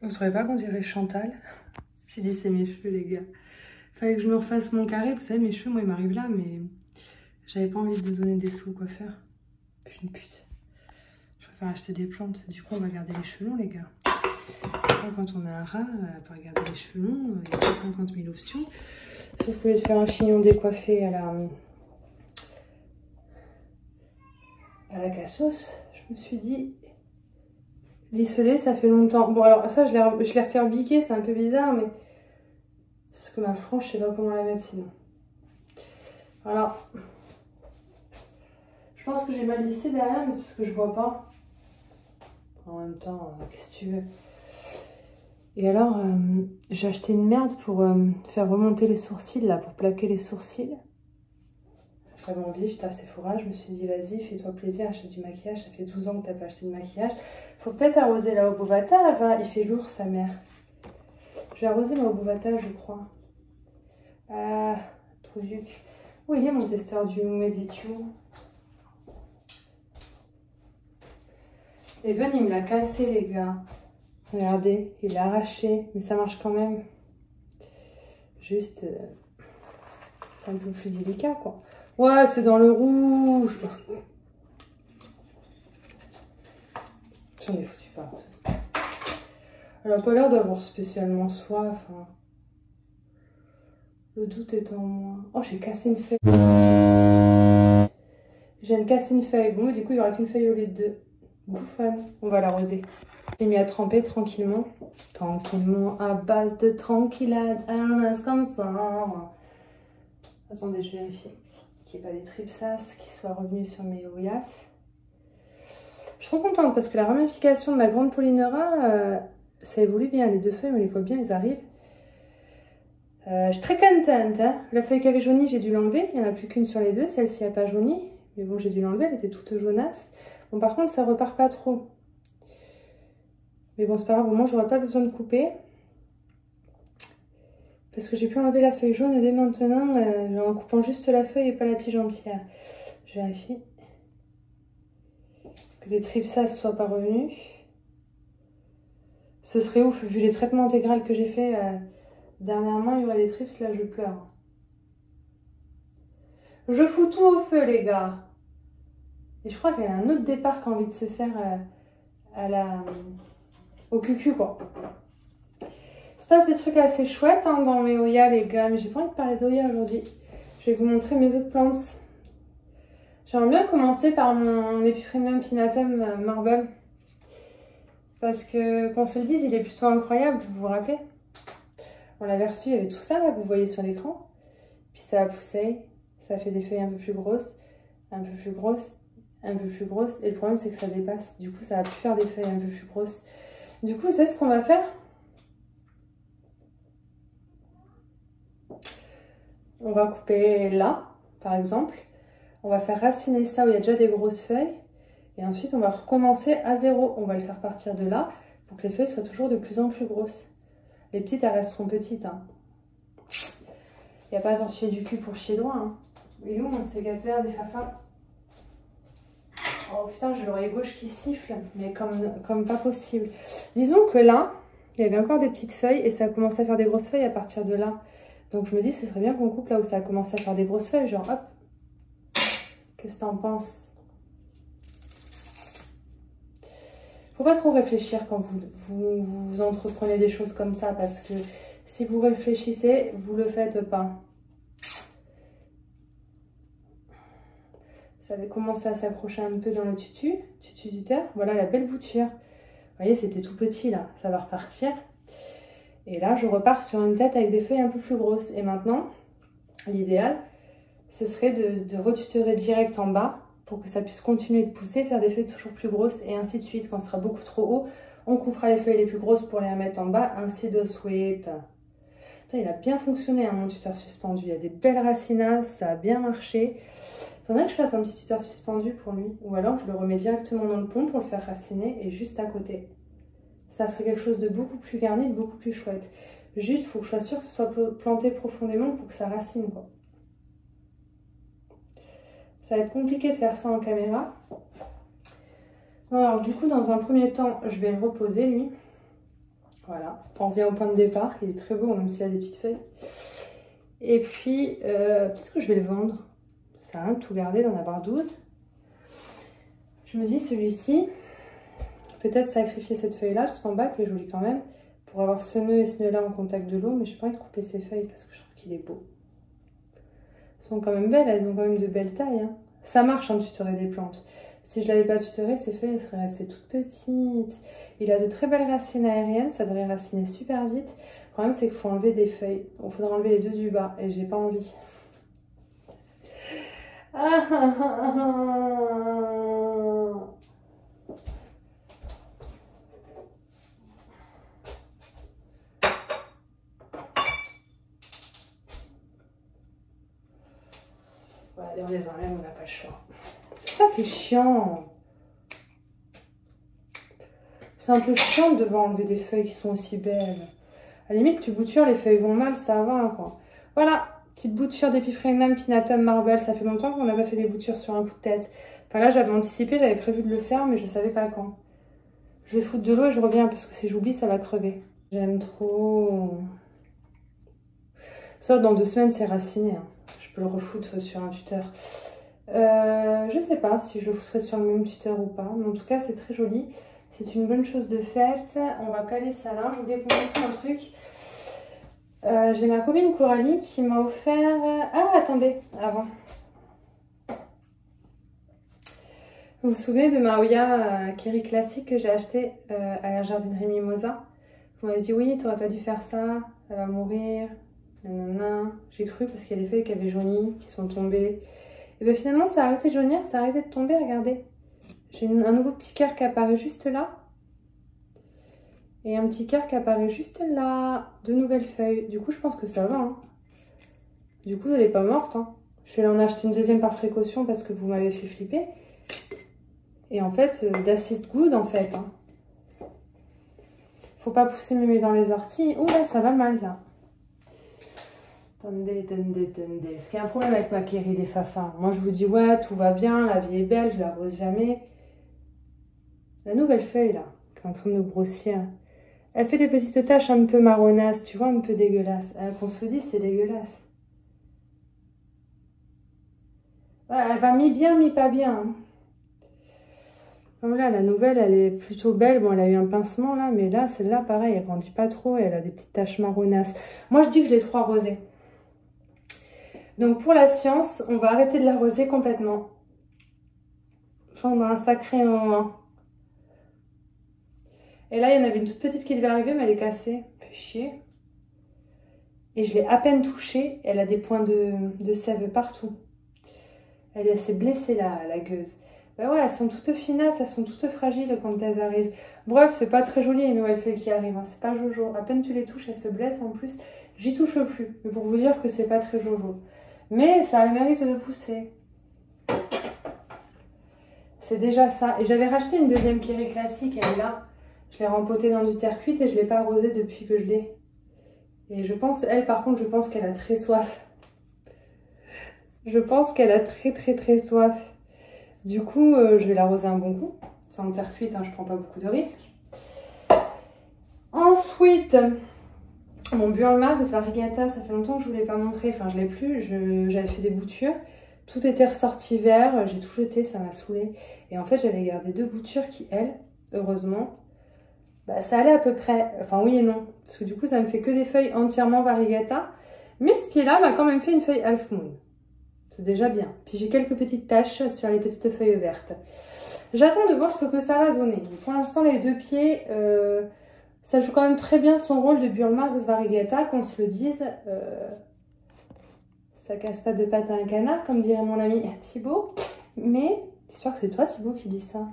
Vous ne saurez pas qu'on dirait Chantal? J'ai dit c'est mes cheveux les gars. Fallait que je me refasse mon carré. Vous savez mes cheveux moi ils m'arrivent là mais j'avais pas envie de donner des sous au coiffeur. Je suis une pute. Je préfère acheter des plantes. Du coup on va garder les cheveux longs les gars. Quand on a un rat, à part garder les cheveux longs, il y a 50 000 options. Sauf que au lieu de faire un chignon décoiffé à la cassos, je me suis dit lisseler ça fait longtemps. Bon alors ça je l'ai refait rebiquer, c'est un peu bizarre mais c'est ce que ma frange, je sais pas comment la mettre sinon. Voilà. Je pense que j'ai mal lissé derrière mais c'est parce que je vois pas. En même temps, qu'est-ce que tu veux? Et alors, j'ai acheté une merde pour faire remonter les sourcils, là, pour plaquer les sourcils. J'avais envie, j'étais à Sephora, je me suis dit, vas-y, fais-toi plaisir, achète du maquillage. Ça fait 12 ans que t'as pas acheté de maquillage. Faut peut-être arroser la Obovata, il fait lourd, sa mère. Je vais arroser ma Obovata, je crois. Ah, Trouduc. Où il est mon testeur du Meditiu? Even, il me l'a cassé, les gars. Regardez, il l'a arraché, mais ça marche quand même. Juste, c'est un peu plus délicat, quoi. Ouais, c'est dans le rouge. J'en ai foutu partout. Elle a pas l'air d'avoir spécialement soif. Hein. Le doute est en moi. Oh, j'ai cassé une feuille. Je viens de casser une feuille. Bon, mais du coup, il n'y aura qu'une feuille au lieu de deux. Bouffonne. On va l'arroser. J'ai mis à tremper tranquillement. Tranquillement, à base de tranquillade. Comme ça. Attendez, je vérifie qu'il n'y ait pas des tripsas qui soient revenus sur mes oyas. Je suis trop contente parce que la ramification de ma grande Polynera, ça évolue bien. Les deux feuilles, on les voit bien, elles arrivent. Je suis très contente. Hein. La feuille qui avait jauni, j'ai dû l'enlever. Il n'y en a plus qu'une sur les deux. Celle-ci n'a pas jauni. Mais bon, j'ai dû l'enlever. Elle était toute jaunasse. Bon, par contre, ça repart pas trop. Mais bon, c'est pas grave. Au moins, j'aurai pas besoin de couper. Parce que j'ai pu enlever la feuille jaune dès maintenant. En coupant juste la feuille et pas la tige entière. Je vérifie que les tripsas soient pas revenus. Ce serait ouf, vu les traitements intégraux que j'ai fait dernièrement, il y aurait des trips, là je pleure. Je fous tout au feu les gars. Et je crois qu'elle a un autre départ qui a envie de se faire au cucu quoi. Il se passe des trucs assez chouettes hein, dans mes Oyas les gars, mais j'ai pas envie de parler d'Oya aujourd'hui. Je vais vous montrer mes autres plantes. J'aimerais bien commencer par mon Epipremium Pinatum Marble. Parce que, qu'on se le dise, il est plutôt incroyable, vous vous rappelez? On l'avait reçu, il y avait tout ça là que vous voyez sur l'écran. Puis ça a poussé, ça a fait des feuilles un peu plus grosses, un peu plus grosses, un peu plus grosses. Et le problème c'est que ça dépasse, du coup ça va plus faire des feuilles un peu plus grosses. Du coup, vous savez ce qu'on va faire? On va couper là, par exemple. On va faire raciner ça où il y a déjà des grosses feuilles. Et ensuite, on va recommencer à zéro. On va le faire partir de là pour que les feuilles soient toujours de plus en plus grosses. Les petites, elles resteront petites. Hein. Il n'y a pas à s'en suer du cul pour chier droit. Hein. Il est où mon sécateur des fafas? Oh putain, j'ai l'oreille gauche qui siffle, mais comme pas possible. Disons que là, il y avait encore des petites feuilles et ça a commencé à faire des grosses feuilles à partir de là. Donc je me dis, ce serait bien qu'on coupe là où ça a commencé à faire des grosses feuilles, genre hop. Qu'est-ce que t'en penses? Faut pas trop réfléchir quand vous entreprenez des choses comme ça, parce que si vous réfléchissez, vous le faites pas. Ça avait commencé à s'accrocher un peu dans le tutu du terre. Voilà la belle bouture. Vous voyez, c'était tout petit là, ça va repartir. Et là, je repars sur une tête avec des feuilles un peu plus grosses. Et maintenant, l'idéal, ce serait de retutorer direct en bas pour que ça puisse continuer de pousser, faire des feuilles toujours plus grosses et ainsi de suite. Quand ce sera beaucoup trop haut, on coupera les feuilles les plus grosses pour les remettre en bas, ainsi de suite. Putain, il a bien fonctionné hein, mon tuteur suspendu. Il y a des belles racinasses, ça a bien marché. Il faudrait que je fasse un petit tuteur suspendu pour lui. Ou alors je le remets directement dans le pont pour le faire raciner et juste à côté. Ça ferait quelque chose de beaucoup plus garni, de beaucoup plus chouette. Juste, il faut que je sois sûre que ce soit planté profondément pour que ça racine, quoi. Ça va être compliqué de faire ça en caméra. Alors, du coup, dans un premier temps, je vais le reposer, lui. Voilà, on revient au point de départ, il est très beau même s'il a des petites feuilles. Et puis, peut-être que je vais le vendre. Ça sert à rien de tout garder, d'en avoir 12. Je me dis celui-ci, peut-être sacrifier cette feuille-là tout en bas, qui est jolie quand même, pour avoir ce nœud et ce nœud-là en contact de l'eau, mais je n'ai pas envie de couper ces feuilles parce que je trouve qu'il est beau. Elles sont quand même belles, elles ont quand même de belles tailles. Hein. Ça marche de tutorer des plantes. Si je ne l'avais pas tutoré, ces feuilles elles seraient restées toutes petites. Il a de très belles racines aériennes, ça devrait raciner super vite. Le problème c'est qu'il faut enlever des feuilles. Il faudra enlever les deux du bas et j'ai pas envie. Ouais, allez, on les enlève, on n'a pas le choix. C'est ça qui est chiant. C'est un peu chiant de devoir enlever des feuilles qui sont aussi belles. À la limite, tu boutures, les feuilles vont mal, ça va, quoi. Voilà, petite bouture d'Epiphragnum pinatum marble. Ça fait longtemps qu'on n'a pas fait des boutures sur un coup de tête. Enfin là, j'avais anticipé, j'avais prévu de le faire, mais je savais pas quand. Je vais foutre de l'eau et je reviens parce que si j'oublie, ça va crever. J'aime trop. Ça, dans 2 semaines, c'est raciné. Hein. Je peux le refoutre sur un tuteur. Je sais pas si je le foutrais sur le même tuteur ou pas, mais en tout cas, c'est très joli. C'est une bonne chose de faite. On va caler ça là. Je voulais vous montrer un truc. J'ai ma copine Coralie qui m'a offert... Ah, attendez, avant. Vous vous souvenez de ma Oya Kiri classique que j'ai acheté à la jardinerie Mimosa? Vous m'avez dit oui, tu n'aurais pas dû faire ça, elle va mourir. Nanana. J'ai cru parce qu'il y a des feuilles qui avaient jauni, qui sont tombées. Et bien finalement, ça a arrêté de jaunir, ça a arrêté de tomber, regardez. J'ai un nouveau petit cœur qui apparaît juste là. Et un petit cœur qui apparaît juste là. 2 nouvelles feuilles. Du coup, je pense que ça va. Hein. Du coup, elle n'est pas morte. Hein. Je vais en acheter une deuxième par précaution parce que vous m'avez fait flipper. Et en fait, d'assist good en fait. Hein. Faut pas pousser mémé dans les orties. Oh là, ça va mal là. Attendez. Est-ce qu'il y a un problème avec ma Kéri des Fafins? Moi, je vous dis, ouais, tout va bien, la vie est belle, je l'arrose jamais. La nouvelle feuille là, qui est en train de grossir. Elle fait des petites taches un peu marronnasses, tu vois, un peu dégueulasses. Qu'on se dit, c'est dégueulasse. Voilà, elle va mi-bien, mi-pas bien. Hein. Comme là, la nouvelle, elle est plutôt belle. Bon, elle a eu un pincement là, mais là, celle-là, pareil, elle grandit pas trop et elle a des petites taches marronnasses. Moi, je dis que je l'ai trop arrosée. Donc, pour la science, on va arrêter de l'arroser complètement. Pendant un sacré moment. Et là, il y en avait une toute petite qui devait arriver, mais elle est cassée. Fait chier. Et je l'ai à peine touchée. Elle a des points de sève partout. Elle s'est blessée là, la gueuse. Ben ouais, elles sont toutes finasses, elles sont toutes fragiles quand elles arrivent. Bref, c'est pas très joli les nouvelles feuilles qui arrivent. Hein. C'est pas jojo. À peine tu les touches, elles se blessent en plus. J'y touche plus. Mais pour vous dire que c'est pas très jojo. Mais ça a le mérite de pousser. C'est déjà ça. Et j'avais racheté une deuxième Kéri classique, elle est là. Je l'ai rempotée dans du terre cuite et je l'ai pas arrosée depuis que je l'ai. Et je pense, elle par contre, je pense qu'elle a très soif. Je pense qu'elle a très soif. Du coup, je vais l'arroser un bon coup. C'est en terre cuite, hein, je prends pas beaucoup de risques. Ensuite, mon Burle-Marx Variegata, ça fait longtemps que je ne vous l'ai pas montré. Enfin, je l'ai plus. J'avais fait des boutures. Tout était ressorti vert. J'ai tout jeté, ça m'a saoulée. Et en fait, j'avais gardé 2 boutures qui, elles, heureusement, bah, ça allait à peu près. Enfin, oui et non. Parce que du coup, ça me fait que des feuilles entièrement Variegata. Mais ce pied-là m'a quand même fait une feuille Half Moon. C'est déjà bien. Puis j'ai quelques petites taches sur les petites feuilles vertes. J'attends de voir ce que ça va donner. Pour l'instant, les 2 pieds, ça joue quand même très bien son rôle de Burle-Marx Variegata, qu'on se le dise. Ça casse pas de pattes à un canard, comme dirait mon ami Thibaut. Mais, j'espère que c'est toi Thibaut qui dis ça.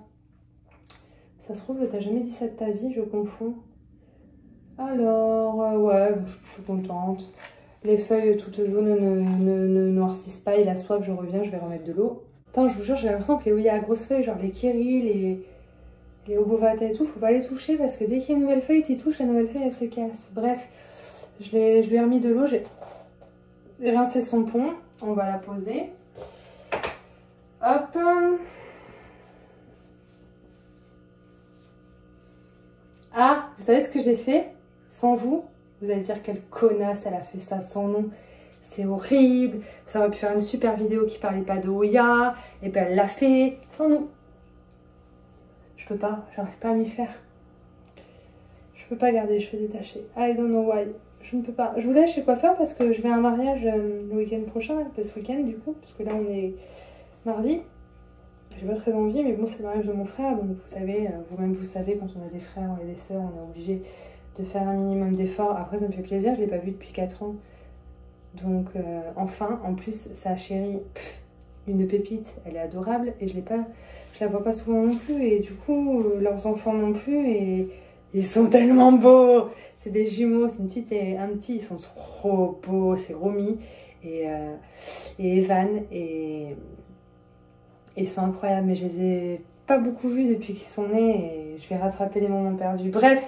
Ça se trouve, t'as jamais dit ça de ta vie, je confonds. Alors, ouais, je suis contente. Les feuilles toutes jaunes ne noircissent pas. Il a soif, je reviens, je vais remettre de l'eau. Putain, je vous jure, j'ai l'impression que les Oya à grosses feuilles, genre les Kéri, les Obovata et tout, faut pas les toucher parce que dès qu'il y a une nouvelle feuille, tu touches, la nouvelle feuille, elle se casse. Bref, je lui ai remis de l'eau, j'ai rincé son pont. On va la poser. Hop. Ah, vous savez ce que j'ai fait? sans vous. Vous allez dire quelle connasse, elle a fait ça sans nous. C'est horrible. Ça aurait pu faire une super vidéo qui parlait pas de Oya. Et ben elle l'a fait sans nous. Je peux pas, j'arrive pas à m'y faire. Je peux pas garder les cheveux détachés. I don't know why. Je ne peux pas. Je voulais chez coiffeur parce que je vais à un mariage le week-end prochain, ce week-end du coup, parce que là on est mardi. J'ai pas très envie, mais bon, c'est le mariage de mon frère, donc vous savez, vous-même vous savez, quand on a des frères et des sœurs, on est obligé de faire un minimum d'efforts. Après, ça me fait plaisir, je l'ai pas vu depuis 4 ans. Donc, enfin, en plus, sa chérie, une pépite, elle est adorable, et je la vois pas souvent non plus, et du coup, leurs enfants non plus, et ils sont tellement beaux. C'est des jumeaux, c'est une petite et un petit, ils sont trop beaux, c'est Romy et Evan, et ils sont incroyables, mais je les ai pas beaucoup vus depuis qu'ils sont nés, et je vais rattraper les moments perdus. Bref,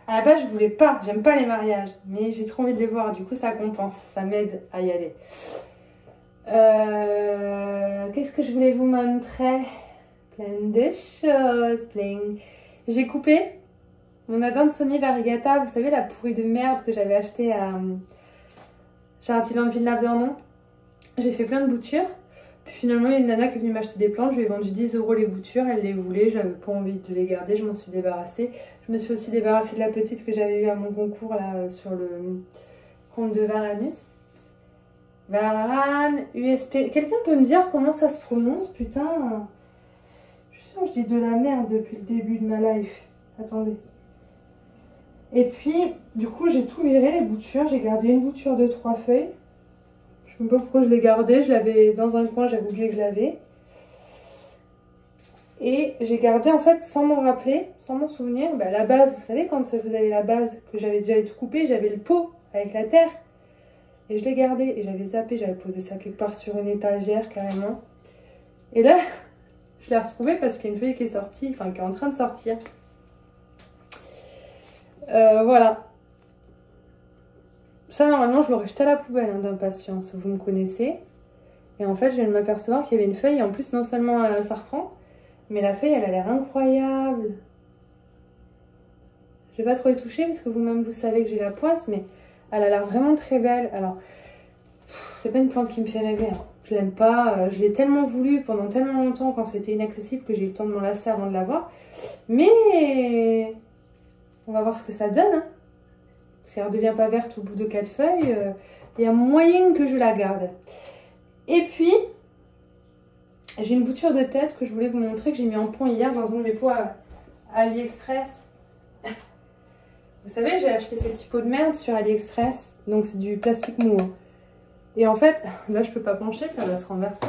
à la base, je voulais pas, j'aime pas les mariages, mais j'ai trop envie de les voir, du coup ça compense, ça m'aide à y aller. Qu'est-ce que je voulais vous montrer? Plein de choses, plein. J'ai coupé mon Adansonii variegata, vous savez, la pourrie de merde que j'avais achetée à Jardiland Villeneuve-d'Ornon. J'ai fait plein de boutures. Puis finalement, il y a une nana qui est venue m'acheter des plantes. Je lui ai vendu 10 € les boutures. Elle les voulait. J'avais pas envie de les garder. Je m'en suis débarrassée. Je me suis aussi débarrassée de la petite que j'avais eue à mon concours là sur le compte de Varanus. Varan, USP. Quelqu'un peut me dire comment ça se prononce? Putain. Je suis sûre que je dis de la merde depuis le début de ma life. Attendez. Et puis, du coup, j'ai tout viré les boutures. J'ai gardé une bouture de 3 feuilles. Je ne sais pas pourquoi je l'ai gardée. Je l'avais dans un coin, j'avais oublié que je l'avais. Et j'ai gardé, en fait, sans m'en rappeler, sans m'en souvenir, bah, la base. Vous savez, quand vous avez la base que j'avais déjà tout coupé, j'avais le pot avec la terre. Et je l'ai gardé. Et j'avais zappé, j'avais posé ça quelque part sur une étagère, carrément. Et là, je l'ai retrouvée parce qu'il y a une feuille qui est sortie, enfin, qui est en train de sortir. Voilà. Ça, normalement, je l'aurais jeté à la poubelle hein, d'impatience, vous me connaissez. Et en fait, je viens de m'apercevoir qu'il y avait une feuille. Et en plus, non seulement ça reprend, mais la feuille, elle a l'air incroyable. Je vais pas trop y toucher parce que vous-même, vous savez que j'ai la poisse, mais elle a l'air vraiment très belle. Alors, c'est pas une plante qui me fait rêver. Hein. Je l'aime pas. Je l'ai tellement voulu pendant tellement longtemps quand c'était inaccessible que j'ai eu le temps de m'en lasser avant de l'avoir. Mais on va voir ce que ça donne. Hein. Si elle ne redevient pas verte au bout de 4 feuilles, il y a moyen que je la garde. Et puis, j'ai une bouture de tête que je voulais vous montrer, que j'ai mis en pont hier dans un de mes pots à AliExpress. Vous savez, j'ai acheté ces petits pots de merde sur AliExpress, donc c'est du plastique mou. Hein. Et en fait, là je peux pas pencher, ça va se renverser.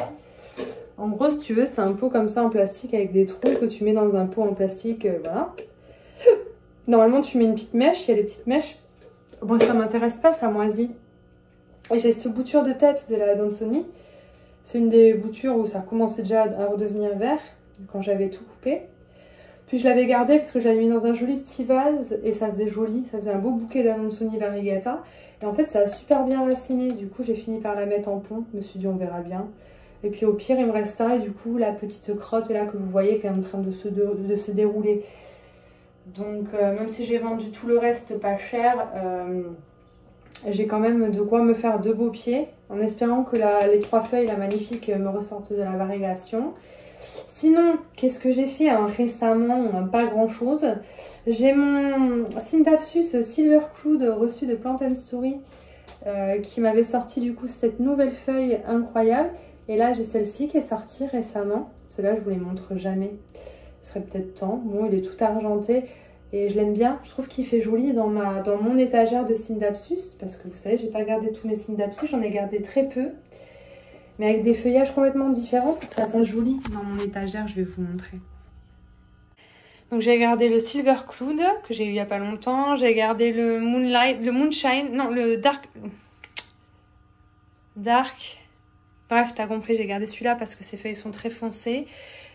En gros, si tu veux, c'est un pot comme ça en plastique avec des trous que tu mets dans un pot en plastique, voilà. Normalement, tu mets une petite mèche, il y a les petites mèches. Bon, ça m'intéresse pas, ça moisit. Et j'ai cette bouture de tête de la Adansonii. C'est une des boutures où ça commençait déjà à redevenir vert, quand j'avais tout coupé. Puis je l'avais gardée parce que je l'avais mis dans un joli petit vase et ça faisait joli, ça faisait un beau bouquet d'Adansonii variegata. Et en fait, ça a super bien raciné. Du coup, j'ai fini par la mettre en pont. Je me suis dit, on verra bien. Et puis au pire, il me reste ça. Et du coup, la petite crotte là que vous voyez qui est en train de se dérouler. Donc, même si j'ai vendu tout le reste pas cher, j'ai quand même de quoi me faire 2 beaux pieds, en espérant que les 3 feuilles, la magnifique, me ressortent de la variegation. Sinon, qu'est-ce que j'ai fait récemment? Pas grand-chose. J'ai mon Scindapsus Silver Cloud reçu de Plant & Story, qui m'avait sorti du coup cette nouvelle feuille incroyable. Et là, j'ai celle-ci qui est sortie récemment. Cela, je vous les montre jamais. Ce serait peut-être temps. Bon, il est tout argenté et je l'aime bien. Je trouve qu'il fait joli dans mon étagère de Scindapsus parce que vous savez, j'ai pas gardé tous mes Scindapsus, j'en ai gardé très peu. Mais avec des feuillages complètement différents pour que ça fasse joli dans mon étagère, je vais vous montrer. Donc j'ai gardé le Silver Cloud que j'ai eu il y a pas longtemps. J'ai gardé le Moonlight, le Moonshine, non le Dark. Bref, t'as compris, j'ai gardé celui-là parce que ses feuilles sont très foncées.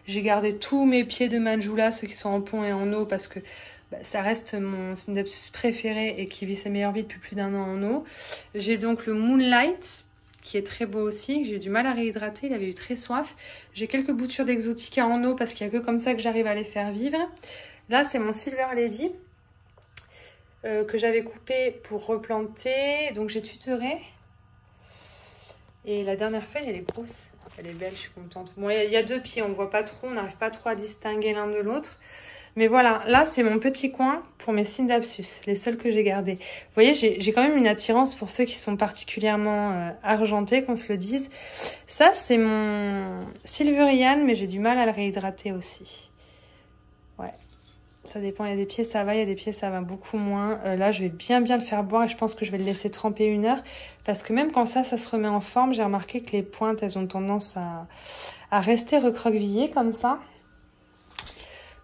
J'ai gardé tous mes pieds de Manjula, ceux qui sont en pont et en eau, parce que ça reste mon Scindapsus préféré et qui vit sa meilleure vie depuis plus d'1 an en eau. J'ai donc le Moonlight, qui est très beau aussi, que j'ai eu du mal à réhydrater, il avait eu très soif. J'ai quelques boutures d'Exotica en eau, parce qu'il n'y a que comme ça que j'arrive à les faire vivre. Là, c'est mon Silver Lady. que j'avais coupé pour replanter. Donc j'ai tutoré. Et la dernière feuille, elle est grosse. Elle est belle, je suis contente. Bon, il y a deux pieds, on ne voit pas trop, on n'arrive pas trop à distinguer l'un de l'autre. Mais voilà, là, c'est mon petit coin pour mes Scindapsus, les seuls que j'ai gardés. Vous voyez, j'ai quand même une attirance pour ceux qui sont particulièrement argentés, qu'on se le dise. Ça, c'est mon Silveriane, mais j'ai du mal à le réhydrater aussi. Ouais. Ça dépend, il y a des pieds ça va, il y a des pieds ça va beaucoup moins. Là, je vais bien le faire boire et je pense que je vais le laisser tremper 1 heure. Parce que même quand ça se remet en forme, j'ai remarqué que les pointes, elles ont tendance à rester recroquevillées comme ça.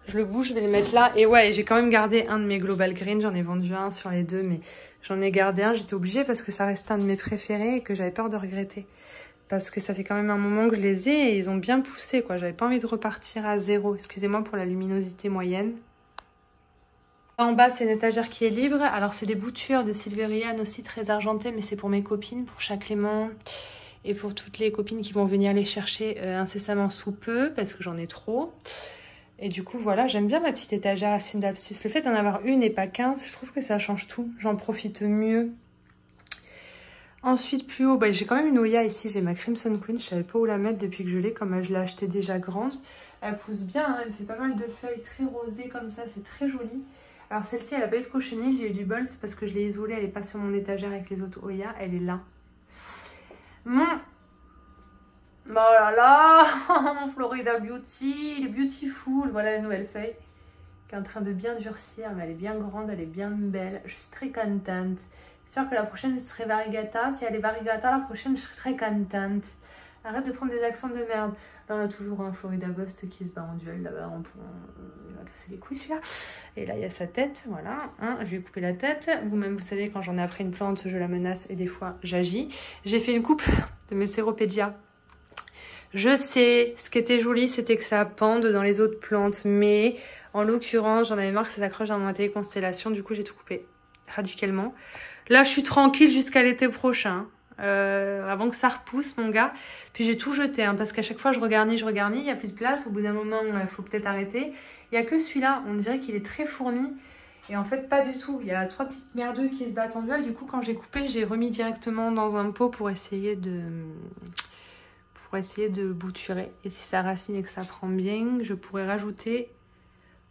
Je le bouge, je vais le mettre là. Et ouais, j'ai quand même gardé un de mes Global Green. J'en ai vendu un sur les deux, mais j'en ai gardé un. J'étais obligée parce que ça reste un de mes préférés et que j'avais peur de regretter. Parce que ça fait quand même un moment que je les ai et ils ont bien poussé, quoi. J'avais pas envie de repartir à 0. Excusez-moi pour la luminosité moyenne. En bas, c'est une étagère qui est libre. Alors, c'est des boutures de Silveriane aussi très argentées, mais c'est pour mes copines, pour chaque Clément et pour toutes les copines qui vont venir les chercher incessamment sous peu, parce que j'en ai trop. Et du coup, voilà, j'aime bien ma petite étagère à Scindapsus. Le fait d'en avoir une et pas 15, je trouve que ça change tout. J'en profite mieux. Ensuite, plus haut, bah, j'ai quand même une Oya ici. J'ai ma Crimson Queen. Je savais pas où la mettre depuis que je l'ai, comme je l'ai achetée déjà grande. Elle pousse bien, hein, elle fait pas mal de feuilles très rosées comme ça. C'est très joli. Alors celle-ci, elle a pas eu de cochenille, j'ai eu du bol, c'est parce que je l'ai isolée, elle est pas sur mon étagère avec les autres Oya, elle est là. Mon... Oh là là, mon Florida Beauty, il est beautiful, voilà la nouvelle feuille qui est en train de bien durcir, mais elle est bien grande, elle est bien belle, je suis très contente. C'est sûr que la prochaine serait variegata, si elle est variegata, la prochaine je serai très contente. Arrête de prendre des accents de merde. Là, on a toujours un Florida Ghost qui se bat en duel. Là-bas, il va casser les couilles, celui-là. Et là, il y a sa tête. Voilà. Hein, je lui ai coupé la tête. Vous-même, vous savez, quand j'en ai après une plante, je la menace et des fois, j'agis. J'ai fait une coupe de mes Ceropédia. Je sais, ce qui était joli, c'était que ça pende dans les autres plantes. Mais, en l'occurrence, j'en avais marre que ça s'accroche dans mon atelier Constellation. Du coup, j'ai tout coupé radicalement. Là, je suis tranquille jusqu'à l'été prochain. Avant que ça repousse, mon gars. Puis j'ai tout jeté, hein, parce qu'à chaque fois je regarnis, il n'y a plus de place. Au bout d'un moment, il faut peut-être arrêter. Il n'y a que celui-là, on dirait qu'il est très fourni. Et en fait, pas du tout. Il y a 3 petites merdeux qui se battent en duel. Du coup, quand j'ai coupé, j'ai remis directement dans un pot pour essayer de bouturer. Et si ça racine et que ça prend bien, je pourrais rajouter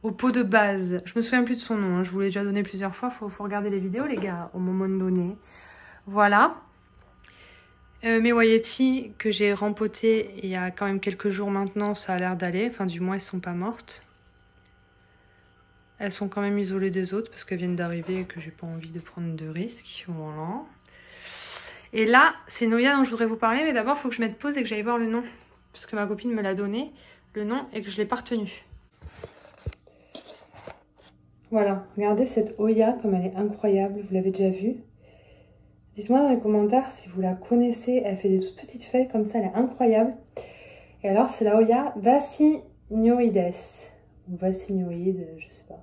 au pot de base. Je me souviens plus de son nom, hein. Je vous l'ai déjà donné plusieurs fois. Faut regarder les vidéos, les gars, au moment donné. Voilà. Mes Wayeti que j'ai rempoté il y a quand même quelques jours maintenant, ça a l'air d'aller. Enfin, du moins, elles sont pas mortes. Elles sont quand même isolées des autres parce qu'elles viennent d'arriver et que j'ai pas envie de prendre de risques. Voilà. Et là, c'est Noya dont je voudrais vous parler. Mais d'abord, il faut que je mette pause et que j'aille voir le nom. Parce que ma copine me l'a donné, le nom, et que je l'ai pas retenu. Voilà, regardez cette Oya comme elle est incroyable. Vous l'avez déjà vue? Dites-moi dans les commentaires si vous la connaissez. Elle fait des toutes petites feuilles comme ça, elle est incroyable. Et alors, c'est la Oya Vaccinoides. Ou Vaccinoïde, je sais pas.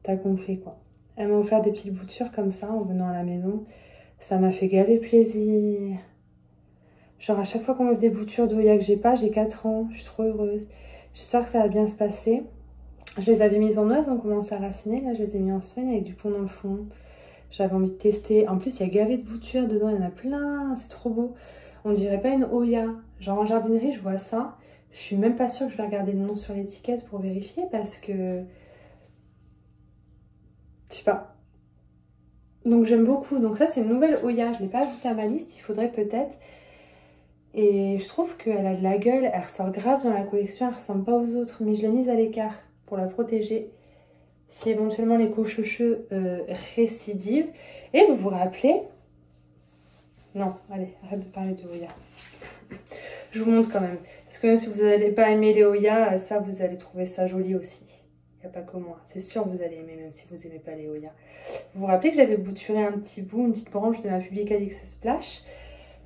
T'as compris quoi. Elle m'a offert des petites boutures comme ça en venant à la maison. Ça m'a fait gaver plaisir. Genre à chaque fois qu'on m'offre des boutures d'Oya que j'ai pas, j'ai 4 ans. Je suis trop heureuse. J'espère que ça va bien se passer. Je les avais mises en noix, elles ont commencé à raciner. Là, je les ai mis en semaine avec du pont dans le fond. J'avais envie de tester. En plus, il y a gavé de boutures dedans. Il y en a plein. C'est trop beau. On dirait pas une Oya. Genre en jardinerie, je vois ça. Je suis même pas sûre que je vais regarder le nom sur l'étiquette pour vérifier parce que... Je sais pas. Donc j'aime beaucoup. Donc ça, c'est une nouvelle Oya. Je l'ai pas ajoutée à ma liste. Il faudrait peut-être. Et je trouve qu'elle a de la gueule. Elle ressort grave dans la collection. Elle ressemble pas aux autres. Mais je l'ai mise à l'écart pour la protéger. Si éventuellement les cochocheux récidivent. Et vous vous rappelez... Non, allez, arrête de parler de Oya. Je vous montre quand même. Parce que même si vous n'allez pas aimer les Oya, ça, vous allez trouver ça joli aussi. Il n'y a pas que moi. C'est sûr que vous allez aimer, même si vous n'aimez pas les Oya. Vous vous rappelez que j'avais bouturé un petit bout, une petite branche de ma Publicalix Splash.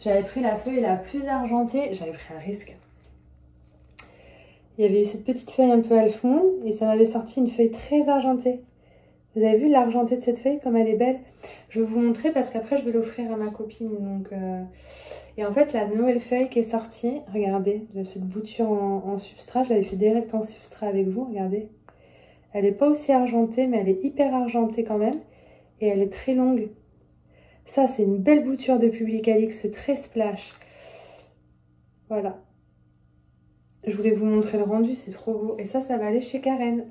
J'avais pris la feuille la plus argentée. J'avais pris un risque. Il y avait eu cette petite feuille un peu alphonde et ça m'avait sorti une feuille très argentée. Vous avez vu l'argenté de cette feuille, comme elle est belle? Je vais vous montrer parce qu'après, je vais l'offrir à ma copine. Donc, Et en fait, la nouvelle feuille qui est sortie, regardez, de cette bouture en substrat, je l'avais fait direct en substrat avec vous, regardez. Elle n'est pas aussi argentée, mais elle est hyper argentée quand même. et elle est très longue. Ça, c'est une belle bouture de Publicalix, très splash. Voilà. Je voulais vous montrer le rendu, c'est trop beau. Et ça va aller chez Karen.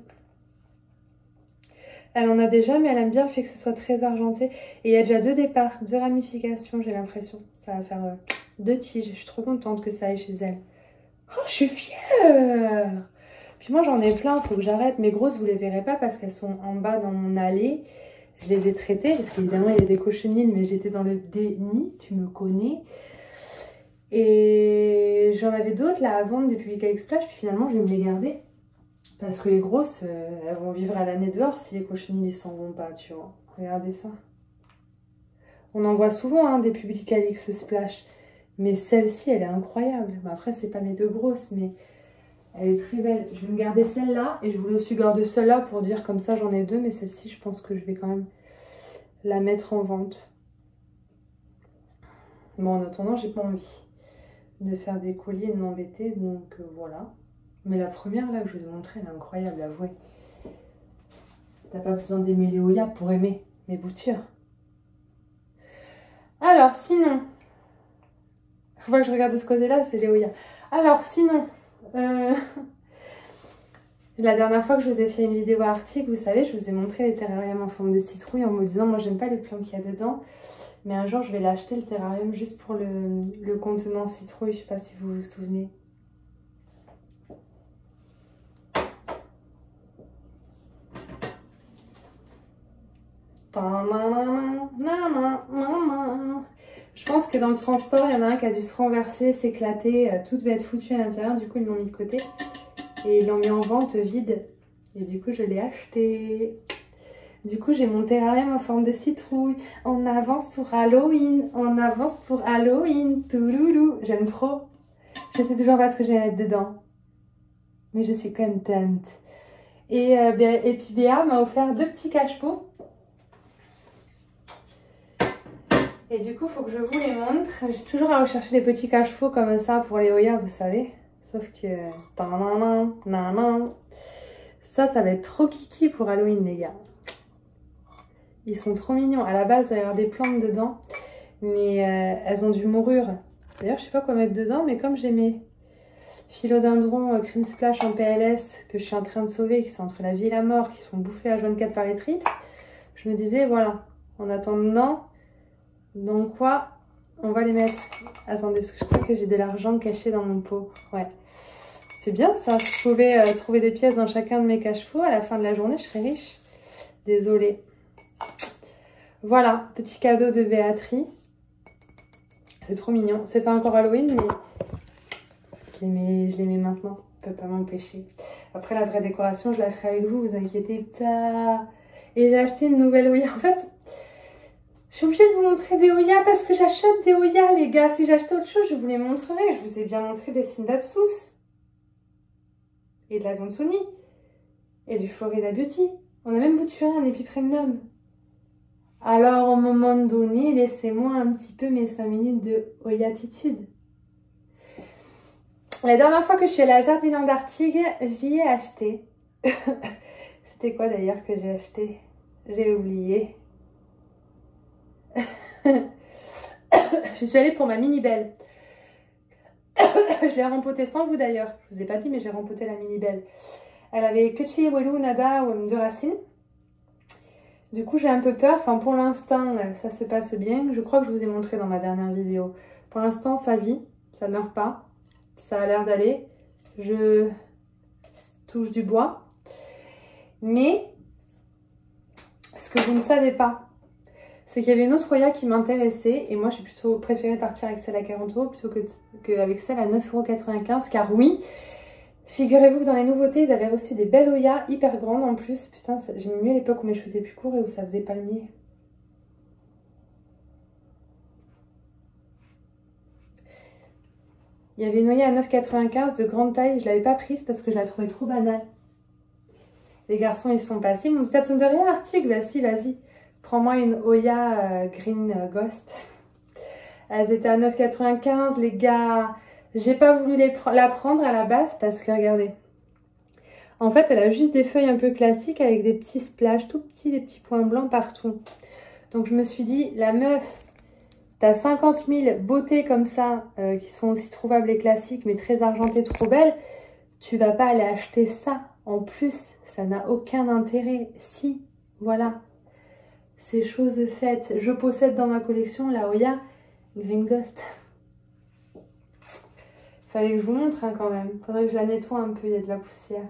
Elle en a déjà, mais elle aime bien le fait que ce soit très argenté. Et il y a déjà 2 départs, 2 ramifications, j'ai l'impression. Ça va faire 2 tiges. Je suis trop contente que ça aille chez elle. Oh, je suis fière! Puis moi, j'en ai plein, il faut que j'arrête. Mes grosses, vous les verrez pas parce qu'elles sont en bas dans mon allée. Je les ai traitées parce qu'évidemment, il y a des cochenilles, mais j'étais dans le déni, tu me connais. Et j'en avais d'autres là à vendre des Publicalix Splash, puis finalement, je vais me les garder. Parce que les grosses, elles vont vivre à l'année dehors si les cochenilles ne s'en vont pas, tu vois. Regardez ça. On en voit souvent hein, des Publicalix Splash. Mais celle-ci, elle est incroyable. Bon, après, c'est pas mes 2 grosses, mais elle est très belle. Je vais me garder celle-là. Et je voulais aussi garder celle-là pour dire comme ça, j'en ai 2. Mais celle-ci, je pense que je vais quand même la mettre en vente. Bon, en attendant, j'ai pas envie de faire des colliers et de m'embêter. Donc, voilà. Mais la première, là, que je vous ai montrée, elle est incroyable, avouez. T'as pas besoin d'aimer les Oya pour aimer mes boutures. Alors, sinon... Faut pas que je regarde de ce côté-là, c'est les Oya. Alors, sinon... La dernière fois que je vous ai fait une vidéo article, vous savez, je vous ai montré les terrariums en forme de citrouille en me disant, moi, j'aime pas les plantes qu'il y a dedans. Mais un jour, je vais l'acheter, le terrarium, juste pour le contenant citrouille. Je sais pas si vous vous souvenez. Je pense que dans le transport, il y en a un qui a dû se renverser, s'éclater, tout devait être foutu à l'intérieur, du coup ils l'ont mis de côté et ils l'ont mis en vente vide et du coup je l'ai acheté. Du coup j'ai mon terrarium en forme de citrouille, en avance pour Halloween, en avance pour Halloween, touloulou, j'aime trop. Je sais toujours pas ce que je vais mettre dedans, mais je suis contente. Et puis Béa m'a offert 2 petits cache-pots. Et du coup, il faut que je vous les montre. Je suis toujours à rechercher des petits cache-pots comme ça pour les Oya, vous savez. Sauf que... Ça va être trop kiki pour Halloween, les gars. Ils sont trop mignons. À la base, il va y avoir des plantes dedans. Mais elles ont du mourure. D'ailleurs, je sais pas quoi mettre dedans. Mais comme j'ai mes philodendrons Cream Splash en PLS que je suis en train de sauver, qui sont entre la vie et la mort, qui sont bouffés à 24 par les trips, je me disais, voilà, en attendant... Donc quoi, on va les mettre... Attendez, je crois que j'ai de l'argent caché dans mon pot. Ouais. C'est bien ça. Si je pouvais trouver des pièces dans chacun de mes cache-pots, à la fin de la journée, je serais riche. Désolée. Voilà, petit cadeau de Béatrice. C'est trop mignon. C'est pas encore Halloween, mais je les mets maintenant. Je peux pas m'empêcher. Après, la vraie décoration, je la ferai avec vous, vous inquiétez pas. Et j'ai acheté une nouvelle Oya. En fait... Je suis obligée de vous montrer des Oya parce que j'achète des Oya, les gars. Si j'achetais autre chose, je vous les montrerais. Je vous ai bien montré des Sindapsus. Et de la Donsoni. Et du Florida Beauty. On a même bouturé un Epipremnum. Alors, au moment donné, laissez-moi un petit peu mes 5 minutes de Oyatitude. La dernière fois que je suis allée à Jardiland d'Artigues, j'y ai acheté. C'était quoi d'ailleurs que j'ai acheté? J'ai oublié. Je suis allée pour ma mini belle. Je l'ai rempotée sans vous d'ailleurs. Je vous ai pas dit, mais j'ai rempoté la mini belle. Elle avait que Chili Welu Nada de racines. Du coup, j'ai un peu peur. Enfin, pour l'instant, ça se passe bien. Je crois que je vous ai montré dans ma dernière vidéo. Pour l'instant, ça vit. Ça meurt pas. Ça a l'air d'aller. Je touche du bois. Mais, ce que vous ne savez pas, c'est qu'il y avait une autre Oya qui m'intéressait. Et moi, j'ai plutôt préféré partir avec celle à 40 € plutôt qu'avec celle à 9,95 €. Car oui, figurez-vous que dans les nouveautés, ils avaient reçu des belles Oya hyper grandes en plus. Putain, j'aimais mieux à l'époque où mes cheveux étaient plus courts et où ça faisait palmier. Il y avait une Oya à 9,95 € de grande taille. Je ne l'avais pas prise parce que je la trouvais trop banale. Les garçons, ils sont passés. Ils m'ont dit, t'as besoin de rien, Arctic? Bah si, vas-y. Prends-moi une Oya Green Ghost. Elles étaient à 9,95 €, les gars. J'ai pas voulu la prendre à la base parce que, regardez. En fait, elle a juste des feuilles un peu classiques avec des petits splashes, tout petits, des petits points blancs partout. Donc je me suis dit, la meuf, t'as 50 000 beautés comme ça, qui sont aussi trouvables et classiques, mais très argentées, trop belles. Tu vas pas aller acheter ça. En plus, ça n'a aucun intérêt. Si, voilà. C'est chose faite. Je possède dans ma collection la Oya Green Ghost. Fallait que je vous montre hein, quand même. Faudrait que je la nettoie un peu, il y a de la poussière.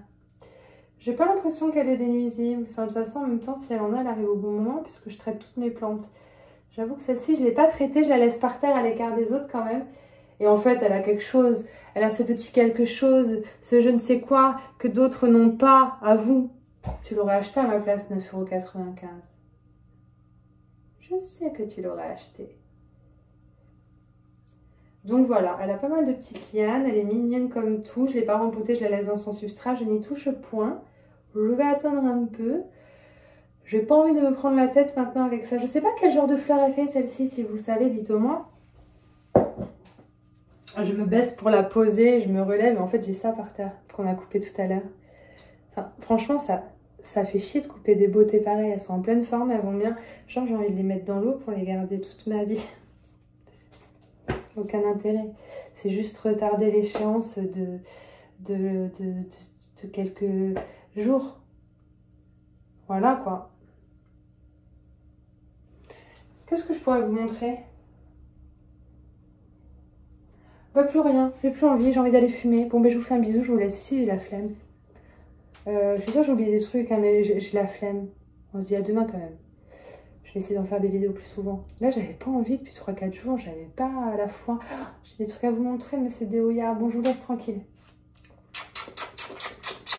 J'ai pas l'impression qu'elle est dénuisible. Enfin, de toute façon, en même temps, si elle en a, elle arrive au bon moment puisque je traite toutes mes plantes. J'avoue que celle-ci, je ne l'ai pas traitée, je la laisse par terre à l'écart des autres quand même. Et en fait, elle a quelque chose, elle a ce petit quelque chose, ce je ne sais quoi que d'autres n'ont pas à vous. Tu l'aurais acheté à ma place 9,95 €. Je sais que tu l'aurais acheté. Donc voilà, elle a pas mal de petites lianes, elle est mignonne comme tout. Je ne l'ai pas rempotée, je la laisse dans son substrat, je n'y touche point. Je vais attendre un peu. J'ai pas envie de me prendre la tête maintenant avec ça. Je sais pas quel genre de fleur elle fait celle-ci, si vous savez, dites-moi. Je me baisse pour la poser, je me relève, mais en fait j'ai ça par terre qu'on a coupé tout à l'heure. Enfin, franchement, ça fait chier de couper des beautés pareilles. Elles sont en pleine forme, elles vont bien. Genre, j'ai envie de les mettre dans l'eau pour les garder toute ma vie. Aucun intérêt. C'est juste retarder l'échéance de quelques jours. Voilà quoi. Qu'est-ce que je pourrais vous montrer? Bah plus rien, j'ai plus envie, j'ai envie d'aller fumer. Bon ben je vous fais un bisou, je vous laisse ici, j'ai la flemme. Je suis sûre j'ai oublié des trucs, hein, mais j'ai la flemme. On se dit à demain quand même. Je vais essayer d'en faire des vidéos plus souvent. Là j'avais pas envie depuis 3-4 jours, j'avais pas la foi. J'ai des trucs à vous montrer mais c'est des hoyards. Bon je vous laisse tranquille.